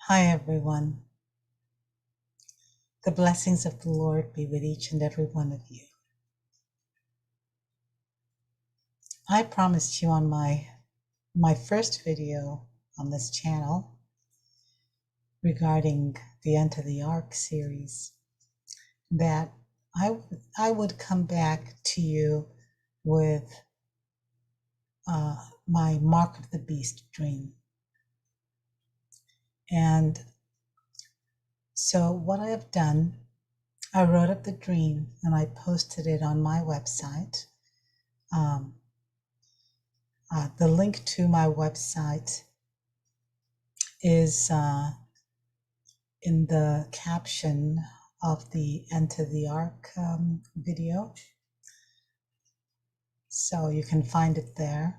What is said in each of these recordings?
Hi, everyone. The blessings of the Lord be with each and every one of you. I promised you on my first video on this channel regarding the Enter the Ark series that I would come back to you with my Mark of the Beast dream. And so what I have done, I wrote up the dream and I posted it on my website. The link to my website is in the caption of the Enter the Ark video. So you can find it there.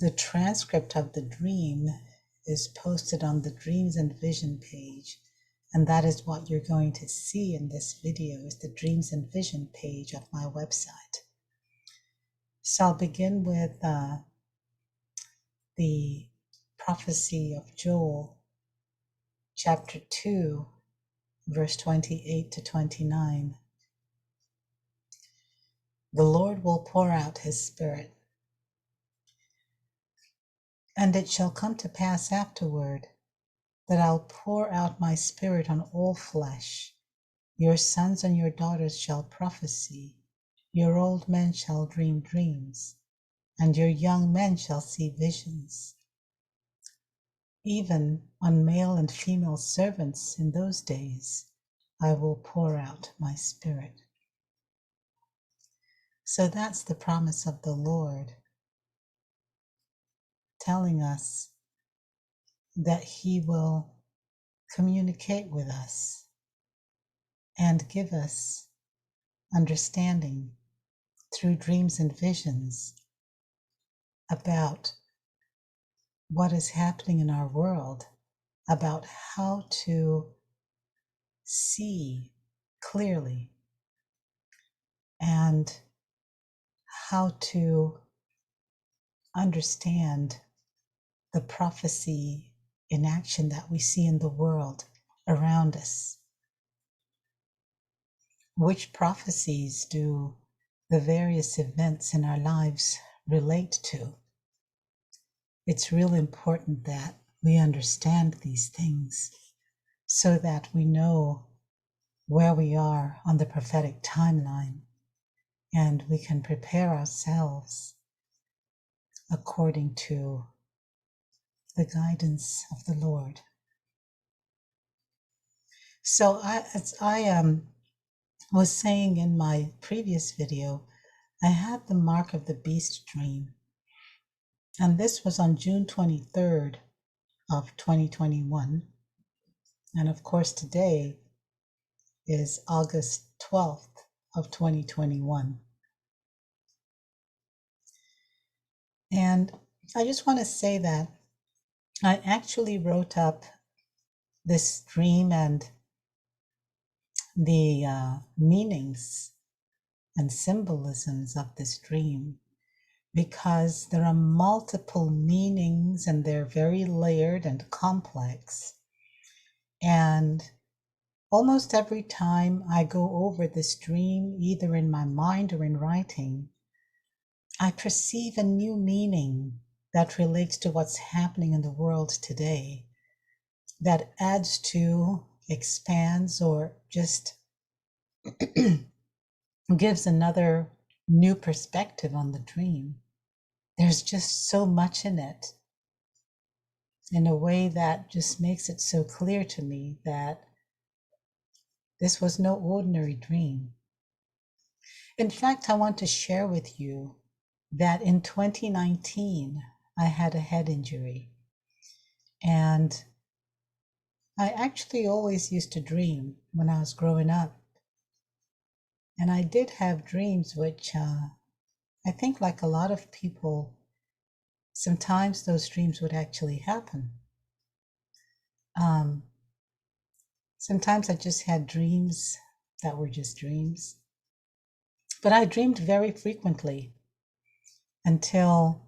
The transcript of the dream is posted on the Dreams and Vision page. And that is what you're going to see in this video is the Dreams and Vision page of my website. So I'll begin with the prophecy of Joel, chapter 2, verse 28 to 29. The Lord will pour out his Spirit, and it shall come to pass afterward that I'll pour out my Spirit on all flesh. Your sons and your daughters shall prophesy, your old men shall dream dreams, and your young men shall see visions. Even on male and female servants in those days I will pour out my Spirit. So that's the promise of the Lord, telling us that he will communicate with us and give us understanding through dreams and visions about what is happening in our world, about how to see clearly and how to understand the prophecy in action that we see in the world around us. Which prophecies do the various events in our lives relate to? It's really important that we understand these things so that we know where we are on the prophetic timeline and we can prepare ourselves according to the guidance of the Lord. So as I was saying in my previous video, I had the Mark of the Beast dream. And this was on June 23rd of 2021. And of course, today is August 12th of 2021. And I just want to say that I actually wrote up this dream and the meanings and symbolisms of this dream because there are multiple meanings and they're very layered and complex. And almost every time I go over this dream, either in my mind or in writing, I perceive a new meaning that relates to what's happening in the world today, that adds to, expands, or just gives another new perspective on the dream. There's just so much in it in a way that just makes it so clear to me that this was no ordinary dream. In fact, I want to share with you that in 2019, I had a head injury. And I actually always used to dream when I was growing up. And I did have dreams which I think, like a lot of people, sometimes those dreams would actually happen. Sometimes I just had dreams that were just dreams. But I dreamed very frequently until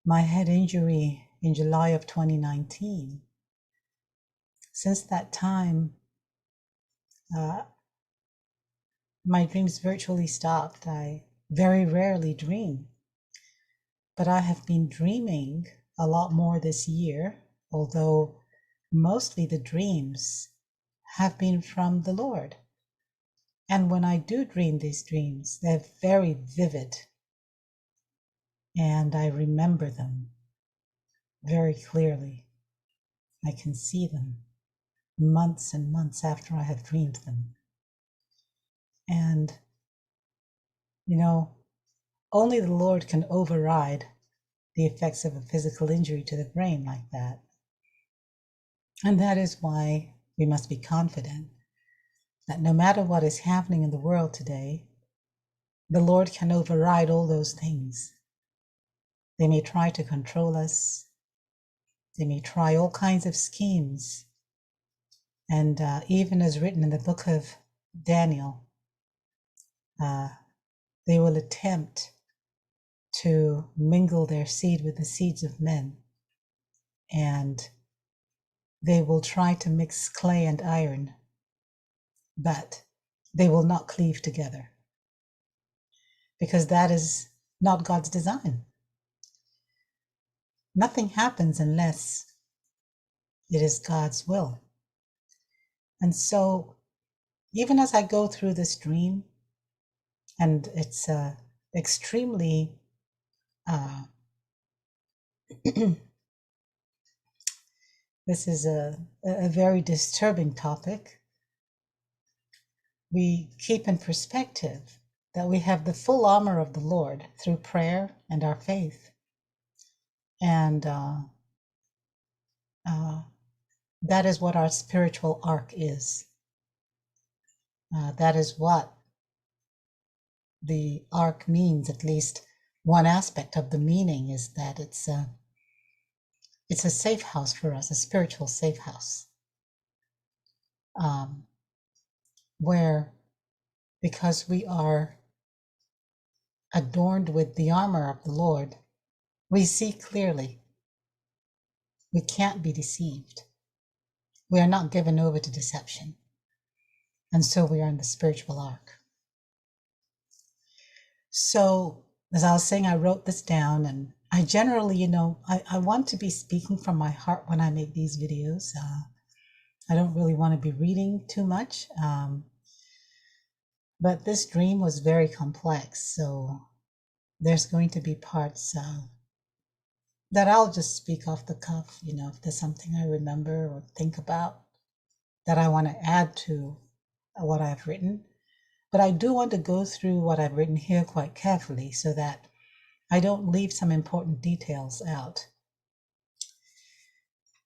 my head injury in July of 2019. Since that time, my dreams virtually stopped. I very rarely dream, but I have been dreaming a lot more this year, although mostly the dreams have been from the Lord. And when I do dream these dreams, they're very vivid, and I remember them very clearly. I can see them months and months after I have dreamed them. And, you know, only the Lord can override the effects of a physical injury to the brain like that. And that is why we must be confident that no matter what is happening in the world today, the Lord can override all those things. They may try to control us. They may try all kinds of schemes. And even as written in the book of Daniel, they will attempt to mingle their seed with the seeds of men. And they will try to mix clay and iron, but they will not cleave together, because that is not God's design. Nothing happens unless it is God's will. And so even as I go through this dream, and it's extremely this is a very disturbing topic, we keep in perspective that we have the full armor of the Lord through prayer and our faith. And that is what our spiritual ark is. That is what the ark means. At least one aspect of the meaning is that it's a safe house for us, a spiritual safe house, where, because we are adorned with the armor of the Lord, we see clearly. We can't be deceived. We are not given over to deception. And so we are in the spiritual ark. So, as I was saying, I wrote this down, and I generally, I want to be speaking from my heart when I make these videos. I don't really want to be reading too much. But this dream was very complex, so there's going to be parts that I'll just speak off the cuff, if there's something I remember or think about that I want to add to what I've written. But I do want to go through what I've written here quite carefully so that I don't leave some important details out.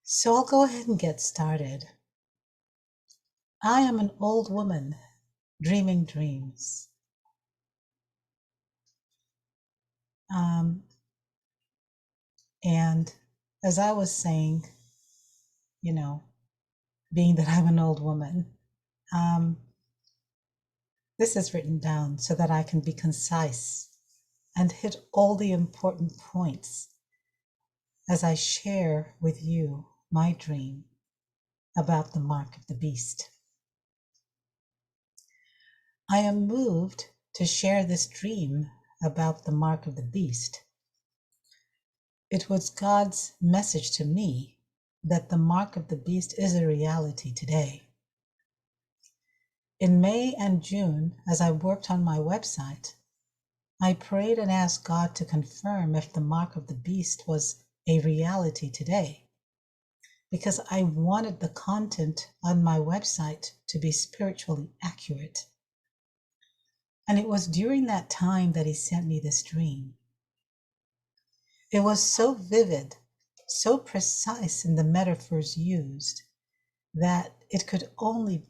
So I'll go ahead and get started. I am an old woman dreaming dreams. And as I was saying, being that I'm an old woman, this is written down so that I can be concise and hit all the important points as I share with you my dream about the mark of the beast. I am moved to share this dream about the mark of the beast. It was God's message to me that the mark of the beast is a reality today. In May and June, as I worked on my website, I prayed and asked God to confirm if the mark of the beast was a reality today, because I wanted the content on my website to be spiritually accurate. And it was during that time that He sent me this dream. It was so vivid, so precise in the metaphors used, that it could only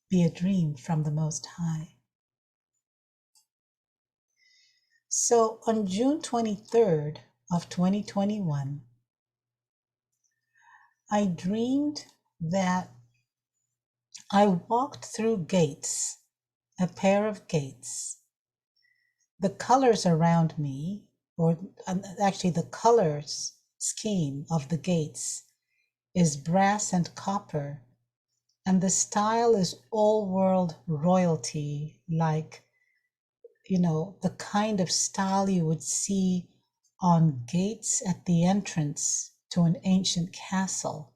be a dream from the Most High. So on June 23rd of 2021, I dreamed that I walked through gates, a pair of gates, the colors around me, or actually the colors scheme of the gates, is brass and copper, and the style is old world royalty, like, the kind of style you would see on gates at the entrance to an ancient castle.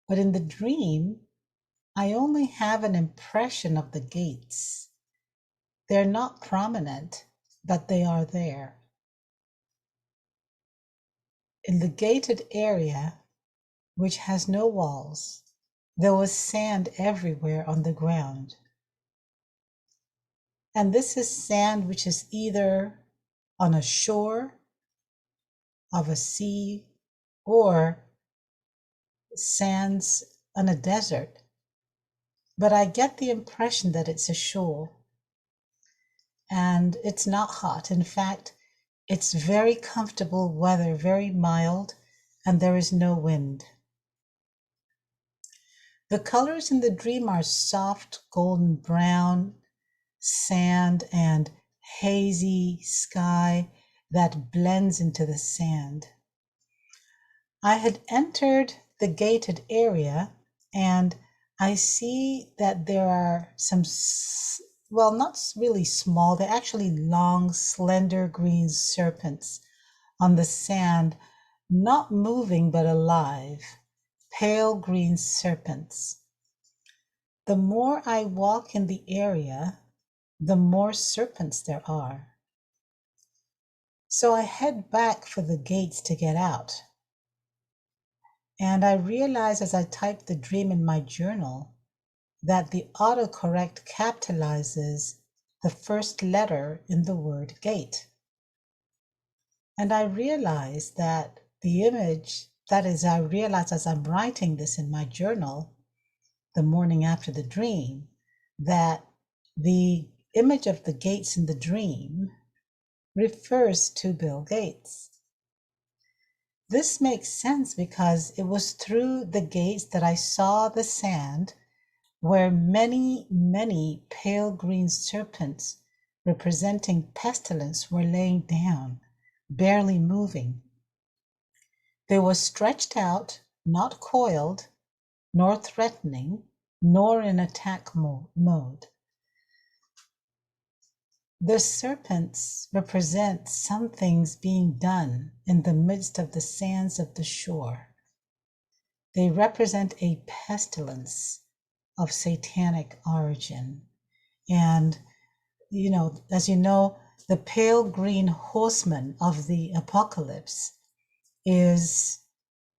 But in the dream, I only have an impression of the gates. They're not prominent, but they are there. In the gated area, which has no walls, there was sand everywhere on the ground. And this is sand which is either on a shore of a sea or sands on a desert. But I get the impression that it's a shore. And it's not hot. In fact, it's very comfortable weather, very mild, and there is no wind. The colors in the dream are soft golden brown, sand, and hazy sky that blends into the sand. I had entered the gated area, and I see that there are some, well, not really small, they're actually long, slender green serpents on the sand, not moving but alive, pale green serpents. The more I walk in the area, the more serpents there are. So I head back for the gates to get out. And I realize as I type the dream in my journal that the autocorrect capitalizes the first letter in the word gate. And I realize that the image, that is, I realize as I'm writing this in my journal, the morning after the dream, that the image of the gates in the dream refers to Bill Gates. This makes sense because it was through the gates that I saw the sand where many, many pale green serpents representing pestilence were laying down, barely moving. They were stretched out, not coiled, nor threatening, nor in attack mode. The serpents represent some things being done in the midst of the sands of the shore. They represent a pestilence of satanic origin. And, as you know, the pale green horseman of the apocalypse is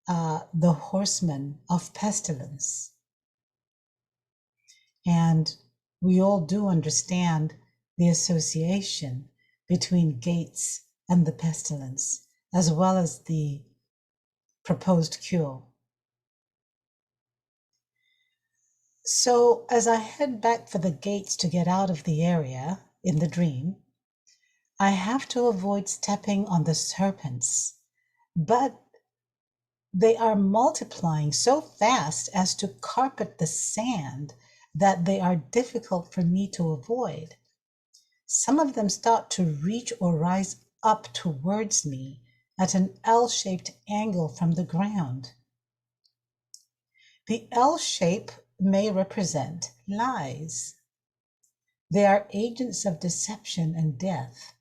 the horseman of pestilence. And we all do understand the association between Gates and the pestilence, as well as the proposed cure. So as I head back for the gates to get out of the area in the dream, I have to avoid stepping on the serpents, but they are multiplying so fast as to carpet the sand that they are difficult for me to avoid. Some of them start to reach or rise up towards me at an L-shaped angle from the ground. The L shape may represent lies. They are agents of deception and death.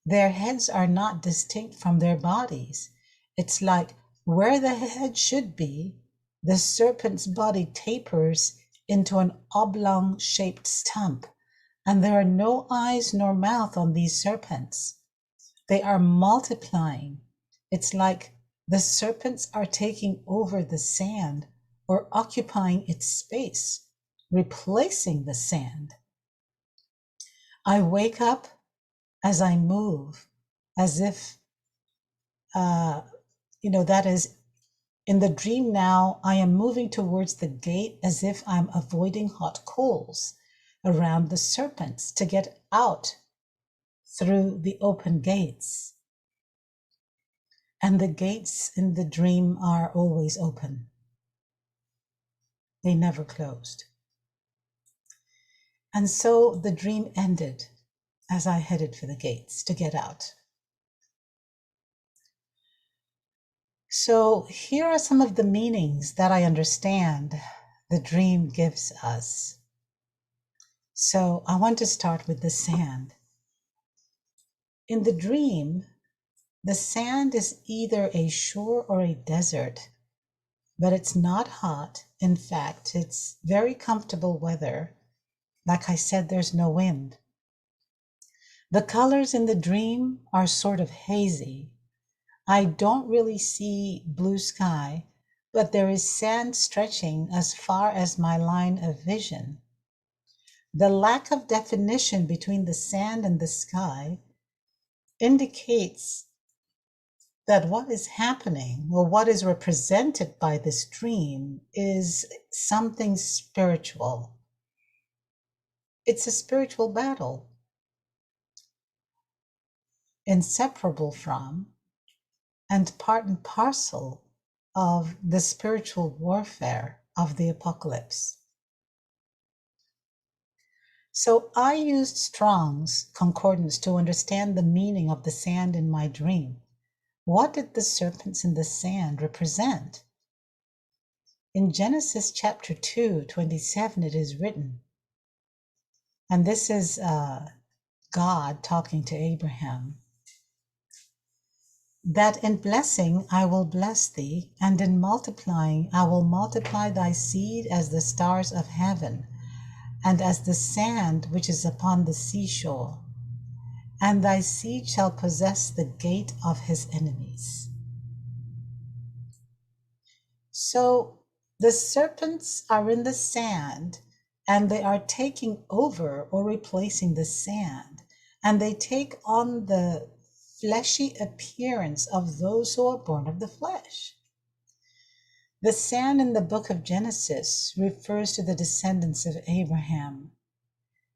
Their heads are not distinct from their bodies. It's like where the head should be, the serpent's body tapers into an oblong-shaped stump, and there are no eyes nor mouth on these serpents. They are multiplying. It's like the serpents are taking over the sand or occupying its space, replacing the sand. I wake up as I move, as if, that is, in the dream now, I am moving towards the gate as if I'm avoiding hot coals around the serpents to get out through the open gates. And the gates in the dream are always open. They never closed. And so the dream ended. as I headed for the gates to get out. So here are some of the meanings that I understand the dream gives us. So I want to start with the sand. In the dream, the sand is either a shore or a desert, but it's not hot. In fact, it's very comfortable weather. Like I said, there's no wind. The colors in the dream are sort of hazy. I don't really see blue sky, but there is sand stretching as far as my line of vision. The lack of definition between the sand and the sky indicates that what is happening or what is represented by this dream is something spiritual. It's a spiritual battle, inseparable from and part and parcel of the spiritual warfare of the apocalypse. So I used Strong's Concordance to understand the meaning of the sand in my dream. What did the serpents in the sand represent? In Genesis chapter 2:27, it is written, and this is God talking to Abraham, that in blessing I will bless thee, and in multiplying I will multiply thy seed as the stars of heaven, and as the sand which is upon the seashore, and thy seed shall possess the gate of his enemies. So the serpents are in the sand, and they are taking over or replacing the sand, and they take on the fleshy appearance of those who are born of the flesh. The sand in the book of Genesis refers to the descendants of Abraham.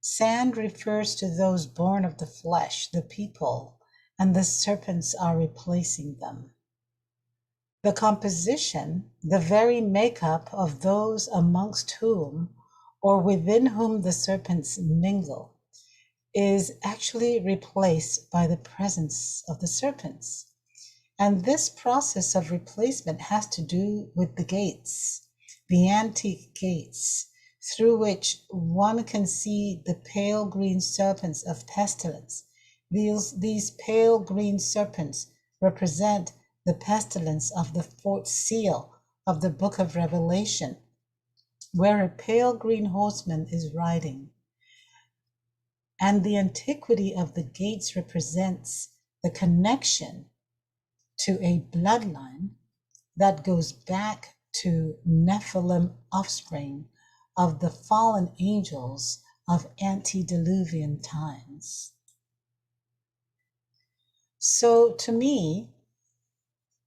Sand refers to those born of the flesh, the people, and the serpents are replacing them. The composition, the very makeup of those amongst whom or within whom the serpents mingle, is actually replaced by the presence of the serpents. And this process of replacement has to do with the gates, the antique gates, through which one can see the pale green serpents of pestilence. These pale green serpents represent the pestilence of the fourth seal of the book of Revelation, where a pale green horseman is riding. And the antiquity of the gates represents the connection to a bloodline that goes back to Nephilim offspring of the fallen angels of antediluvian times. So to me,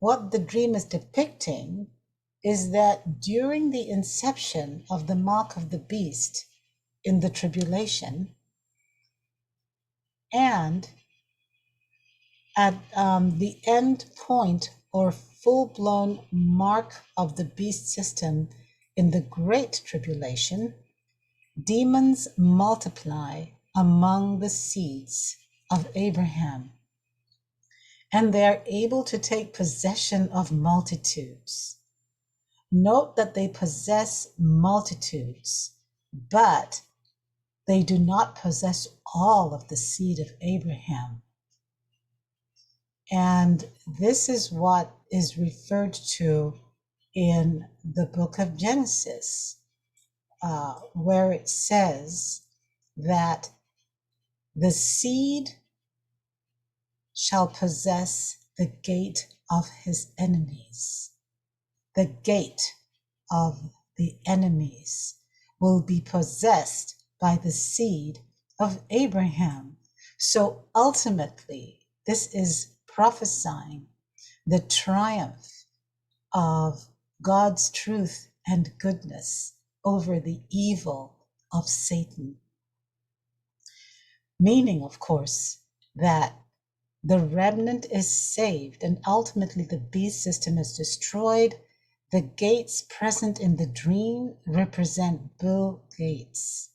what the dream is depicting is that during the inception of the mark of the beast in the tribulation, and at the end point or full-blown mark of the beast system in the great tribulation, demons multiply among the seeds of Abraham, and they are able to take possession of multitudes. Note that they possess multitudes, but they do not possess all of the seed of Abraham. And this is what is referred to in the book of Genesis, where it says that the seed shall possess the gate of his enemies. The gate of the enemies will be possessed by the seed of Abraham. So ultimately, this is prophesying the triumph of God's truth and goodness over the evil of Satan. Meaning, of course, that the remnant is saved and ultimately the beast system is destroyed. The gates present in the dream represent Bill Gates.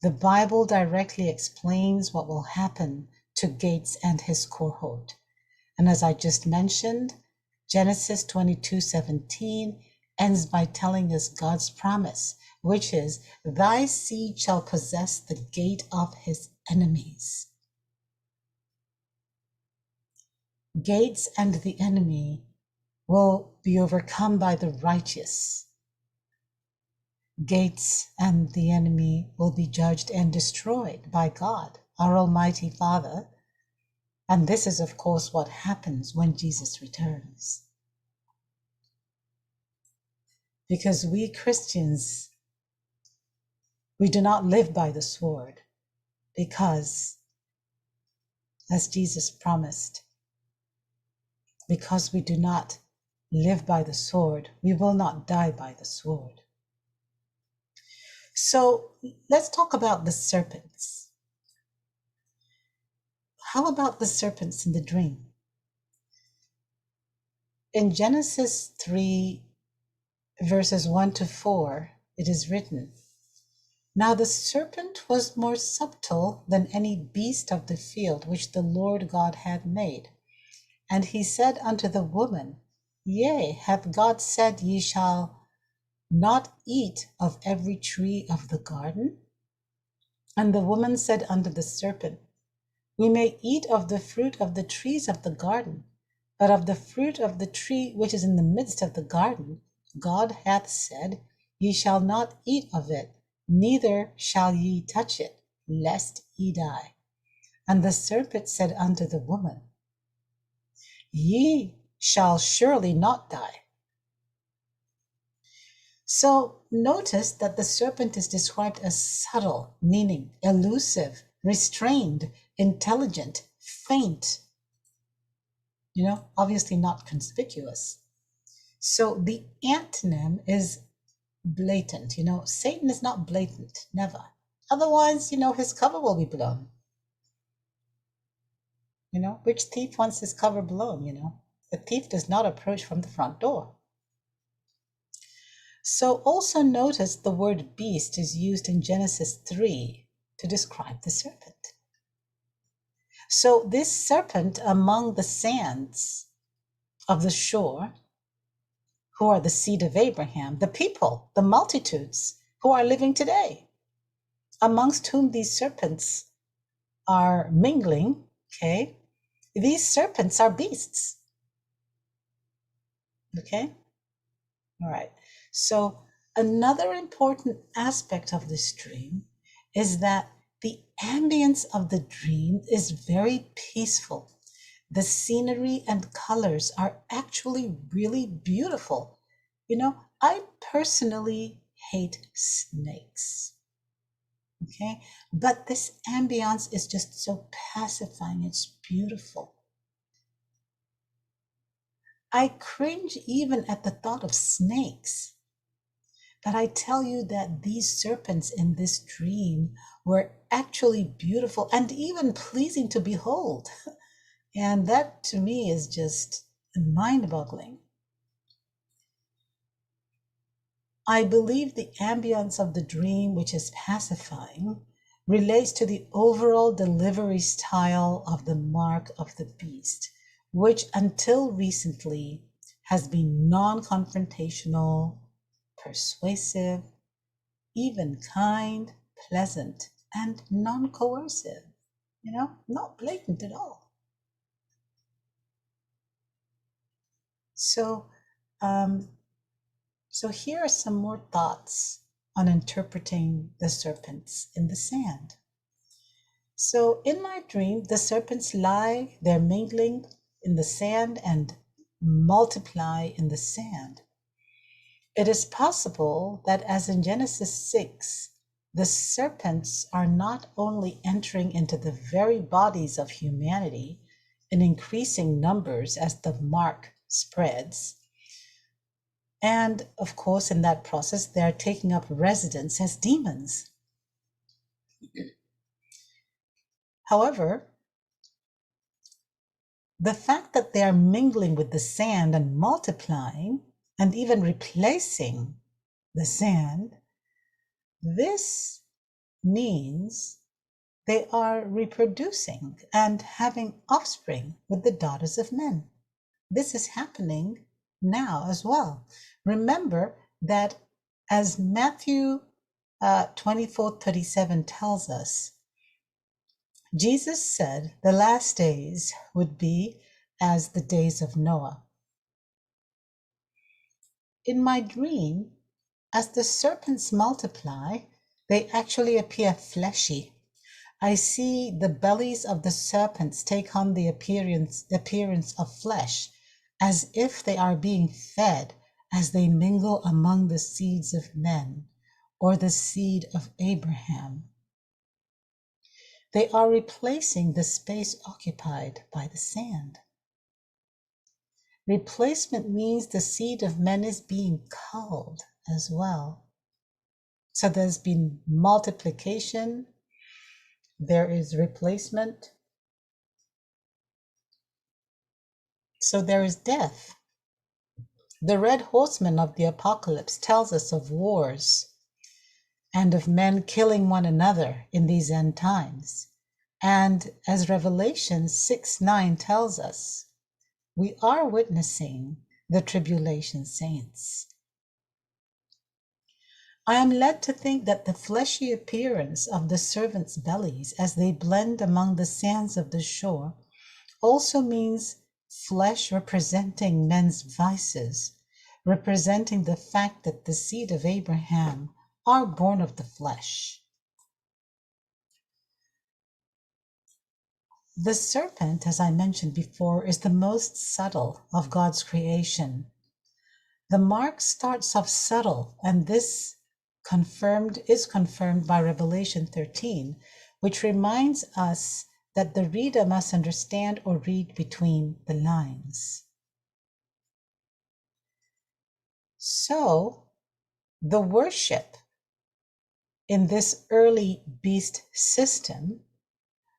The Bible directly explains what will happen to Gates and his cohort. And as I just mentioned, Genesis 22:17 ends by telling us God's promise, which is, thy seed shall possess the gate of his enemies. Gates and the enemy will be overcome by the righteous. Gates and the enemy will be judged and destroyed by God, our Almighty Father. And this is, of course, what happens when Jesus returns. Because we Christians, we do not live by the sword, because, as Jesus promised, because we do not live by the sword, we will not die by the sword. So let's talk about the serpents. How about the serpents in the dream? In Genesis 3, verses 1-4, it is written, now the serpent was more subtle than any beast of the field which the Lord God had made. And he said unto the woman, yea, hath God said, ye shall not eat of every tree of the garden? And the woman said unto the serpent, we may eat of the fruit of the trees of the garden, but of the fruit of the tree which is in the midst of the garden, God hath said, ye shall not eat of it, neither shall ye touch it, lest ye die. And the serpent said unto the woman, ye shall surely not die. So notice that the serpent is described as subtle, meaning elusive, restrained, intelligent, faint, obviously not conspicuous. So the antonym is blatant. Satan is not blatant, never. Otherwise, his cover will be blown. Which thief wants his cover blown? The thief does not approach from the front door. So also notice the word beast is used in Genesis 3 to describe the serpent. So this serpent among the sands of the shore, who are the seed of Abraham, the people, the multitudes who are living today, amongst whom these serpents are mingling, okay? These serpents are beasts, okay? All right. So another important aspect of this dream is that the ambience of the dream is very peaceful. The scenery and colors are actually really beautiful. I personally hate snakes, okay? But this ambience is just so pacifying. It's beautiful. I cringe even at the thought of snakes. But I tell you that these serpents in this dream were actually beautiful and even pleasing to behold. And that to me is just mind-boggling. I believe the ambience of the dream, which is pacifying, relates to the overall delivery style of the mark of the beast, which until recently has been non-confrontational, persuasive, even kind, pleasant, and non-coercive, not blatant at all. So here are some more thoughts on interpreting the serpents in the sand. So in my dream, the serpents lie, they're mingling in the sand and multiply in the sand. It is possible that, as in Genesis 6, the serpents are not only entering into the very bodies of humanity in increasing numbers as the mark spreads, and of course, in that process, they are taking up residence as demons. However, the fact that they are mingling with the sand and multiplying and even replacing the sand, this means they are reproducing and having offspring with the daughters of men. This is happening now as well. Remember that as Matthew 24:37 tells us, Jesus said the last days would be as the days of Noah. In my dream, as the serpents multiply, they actually appear fleshy. I see the bellies of the serpents take on the appearance of flesh, as if they are being fed as they mingle among the seeds of men, or the seed of Abraham. They are replacing the space occupied by the sand. Replacement means the seed of men is being culled as well. So there's been multiplication, there is replacement, so there is death. The red horseman of the apocalypse tells us of wars and of men killing one another in these end times. And as Revelation 6:9 tells us, we are witnessing the tribulation saints. I am led to think that the fleshy appearance of the servants' bellies as they blend among the sands of the shore also means flesh representing men's vices, representing the fact that the seed of Abraham are born of the flesh. The serpent, as I mentioned before, is the most subtle of God's creation. The mark starts off subtle, and this is confirmed by Revelation 13, which reminds us that the reader must understand or read between the lines. So, the worship in this early beast system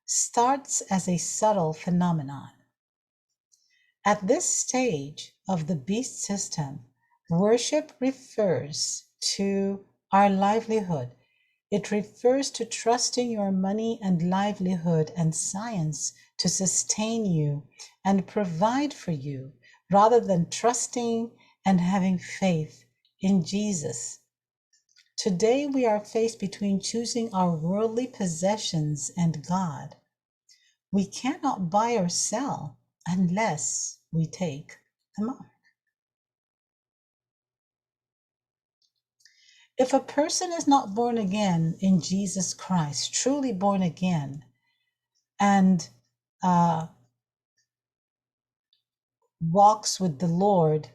starts as a subtle phenomenon. At this stage of the beast system, worship refers to our livelihood. It refers to trusting your money and livelihood and science to sustain you and provide for you, rather than trusting and having faith in Jesus. Today we are faced between choosing our worldly possessions and God. We cannot buy or sell unless we take the mark. If a person is not born again in Jesus Christ, truly born again, and walks with the Lord